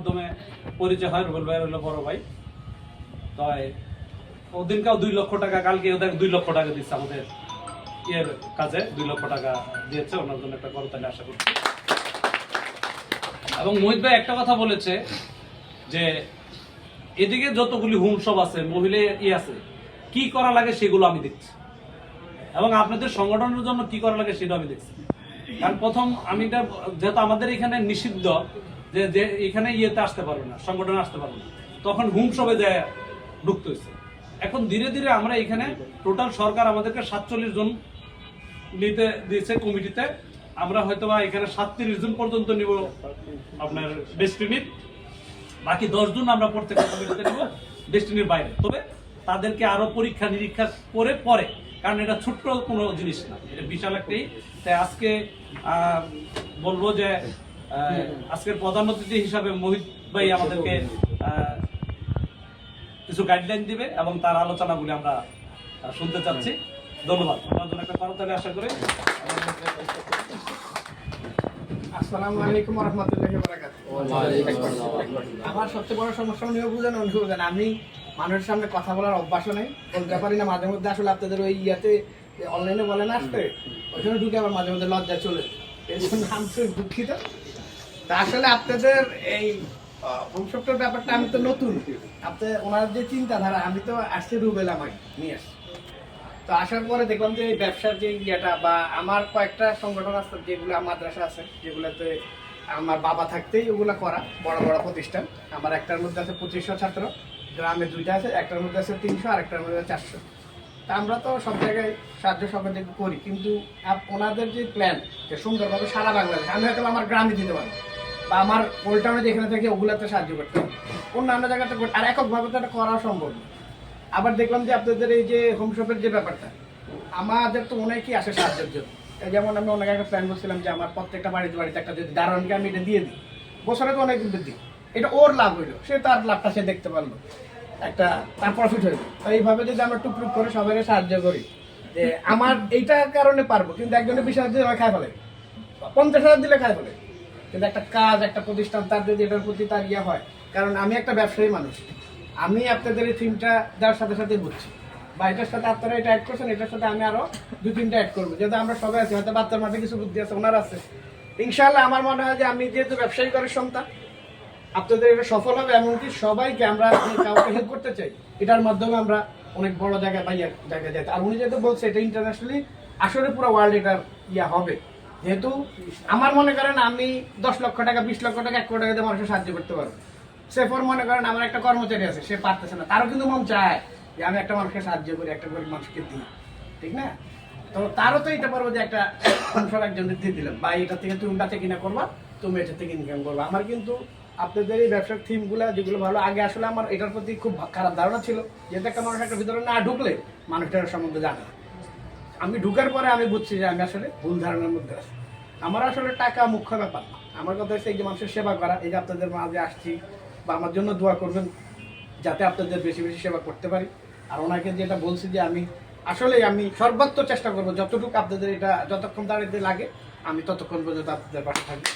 মাধ্যমে পরিচয় হয়। রুবেল ভাই হলো বড় ভাই। তো ওদিনকাও 2 লক্ষ টাকা, কালকে ওদের 2 লক্ষ টাকা দিচ্ছে আমাদের এর কাজে, 2 লক্ষ টাকা দিয়েছে। ওনার জন্য একটা করতালি আশা করছি। এবং মোহিত ভাই একটা কথা বলেছে যে এদিকে যতগুলি হোম শপ আছে, মহিলা আছে, কি করা লাগে সেগুলো আমি দেখছি, এবং আপনাদের সংগঠনের জন্য কি করা লাগে সেটা আমি দেখছি। কারণ প্রথম আমি যেহেতু আমাদের এখানে নিষিদ্ধ যে এখানে ইয়েতে আসতে পারবে না, সংগঠনে আসতে পারবে না, তখন হোম শপে যায় ঢুকতে হয়েছে। এখন ধীরে ধীরে আমরা এখানে টোটাল সরকার আমাদেরকে 47 জন নিতে দিয়েছে কমিটিতে। আমরা হয়তো বা এখানে 37 জন পর্যন্ত নিব আপনার ডেস্টিনির, বাকি 10 জন আমরা প্রত্যেকটা কমিটিতে নিব ডেস্টিনির বাইরে। তবে তাদেরকে আরো পরীক্ষা নিরীক্ষা করে পরে, কারণ এটা ছোট্ট কোনো জিনিস না, এটা বিশাল একটি। তাই আজকে বলবো যে আজকের প্রধান অতিথি হিসাবে মোহিত ভাই আমাদেরকে কিছু গাইডলাইন দিবে এবং তার আলোচনাগুলি আমরা শুনতে চাচ্ছি। ধন্যবাদ। আপনার জন্য একটা করতালি আশা করি। আসসালামু আলাইকুম ওয়া রাহমাতুল্লাহি ওয়া বারাকাতুহু। আমার সবচেয়ে বড় সমস্যা নিয়ে বুঝেন, আমি মানুষের সামনে কথা বলার অভ্যাসও নেই, বলতে পারি না। মাঝে মধ্যে আসলে আপনাদের ওই ইয়াতে অনলাইনে বলেন আসতে, ওইখানে ঢুকে আবার মাঝে মধ্যে লজ্জা চলে, এর জন্য আমি দুঃখিত। তা আসলে আপনাদের এই হোমশপটার ব্যাপারটা আমি তো নতুন, আপনাদের ওনার যে চিন্তাধারা, আমি তো আসছি রুবেল আমায় নিয়ে আসছি। তো আসার পরে দেখলাম যে এই ব্যবসার যে ইয়েটা, বা আমার কয়েকটা সংগঠন আছে যেগুলো মাদ্রাসা আছে, যেগুলোতে আমার বাবা থাকতেই ওগুলো করা, বড় বড় প্রতিষ্ঠান। আমার একটার মধ্যে আছে 2500 ছাত্র, গ্রামে 2টা আছে, একটার মধ্যে আছে 300 আর একটার মধ্যে 400। তা আমরা তো সব জায়গায় সাহায্য সহযোগিতা করি, কিন্তু ওনাদের যে প্ল্যান যে সুন্দরভাবে সারা বাংলাদেশ, আমি হয়তো আমার গ্রামে দিতে পারবো, বা আমার ওল্টাউনে যেখানে থেকে ওগুলোতে সাহায্য করতে হবে, অন্যান্য জায়গাতে আর এককভাবে তো এটা করা সম্ভব না। আবার দেখলাম যে আপনাদের এই যে হোমশপের যে ব্যাপারটা, আমাদের তো অনেকেই আসে সাহায্যের জন্য। যেমন আমি অনেক একটা প্ল্যান করছিলাম যে আমার প্রত্যেকটা বাড়িতে একটা যদি দারোয়ানকে আমি এটা দিয়ে দিই, বছরে তো অনেক দিই, এটা ওর লাভ হইলো, সে তার লাভটা সে দেখতে পারলো, একটা তার প্রফিট হইলো। তো এইভাবে যদি আমরা টুকটুক করে সবাই সাহায্য করি, যে আমার এইটার কারণে পারবো, কিন্তু একজনের 20,000 দিলে খায় ফেলে, 50,000 দিলে খায় ফেলে, কিন্তু একটা কাজ, একটা প্রতিষ্ঠান, তার যদি এটার প্রতি তার ইয়ে হয়। কারণ আমি একটা ব্যবসায়ী মানুষ, আমি আপনাদের এই থিমটা যার সাথে সাথে বুঝছি, বা এটার সাথে আপনারা এটা অ্যাড করছেন, এটার সাথে আমি আরো 2-3টা অ্যাড করবো, যেহেতু আমরা সবাই আছি। হয়তো বাচ্চার মাঝে কিছু বুদ্ধি আছে, ওনার আছে। ইনশাআল্লাহ আমার মনে হয় যে আমি যেহেতু ব্যবসায়ী ঘরের সন্তান, আপনাদের এটা সফল হবে। এমনকি সবাইকে আমরা কাউকে হেল্প করতে চাই, এটার মাধ্যমে আমরা অনেক বড় জায়গায় জায়গায় যেতে। আর উনি যেহেতু বলছে এটা ইন্টারন্যাশনালি আসলে পুরো ওয়ার্ল্ড এটার ইয়া হবে, যেহেতু আমার মনে করেন আমি 10 লক্ষ টাকা, 20 লক্ষ টাকা, 1 কোটি টাকা দিয়ে মানুষের সাহায্য করতে পারবো। সেফর মনে করেন আমার একটা কর্মচারী আছে, সে পারতেছে না, তারও কিন্তু মন চায় যে আমি একটা মানুষকে সাহায্য করি, একটা গরিব মানুষকে দিই, ঠিক না? তো তারও তো এটা পারবো যে একটা একজন দিয়ে দিলাম, বা এটা থেকে তুমি বেচে কিনা করবা, তুমি এটা থেকে ইনকাম করবা। আমার কিন্তু আপনাদের এই ব্যবসার থিমগুলো যেগুলো ভালো, আগে আসলে আমার এটার প্রতি খুব খারাপ ধারণা ছিল, যেহেতু একটা মানুষ একটা ভিতরে না ঢুকলে মানুষটার সম্বন্ধে জানে না। আমি ঢুকার পরে আমি বুঝছি যে আমি আসলে ভুল ধারণার মধ্যে আছি। আমার আসলে টাকা মুখ্য ব্যাপার না, আমার কথা হচ্ছে এই যে মানুষের সেবা করা। এই যে আপনাদের মাঝে আসছি, বা আমার জন্য দোয়া করবেন যাতে আপনাদের বেশি বেশি সেবা করতে পারি। আর ওনাকে যেটা বলছি যে আমি আসলে আমি সর্বাত্ম চেষ্টা করবো, যতটুকু আপনাদের এটা যতক্ষণ দাঁড়িয়ে লাগে আমি ততক্ষণ পর্যন্ত আপনাদের পাশে থাকবো।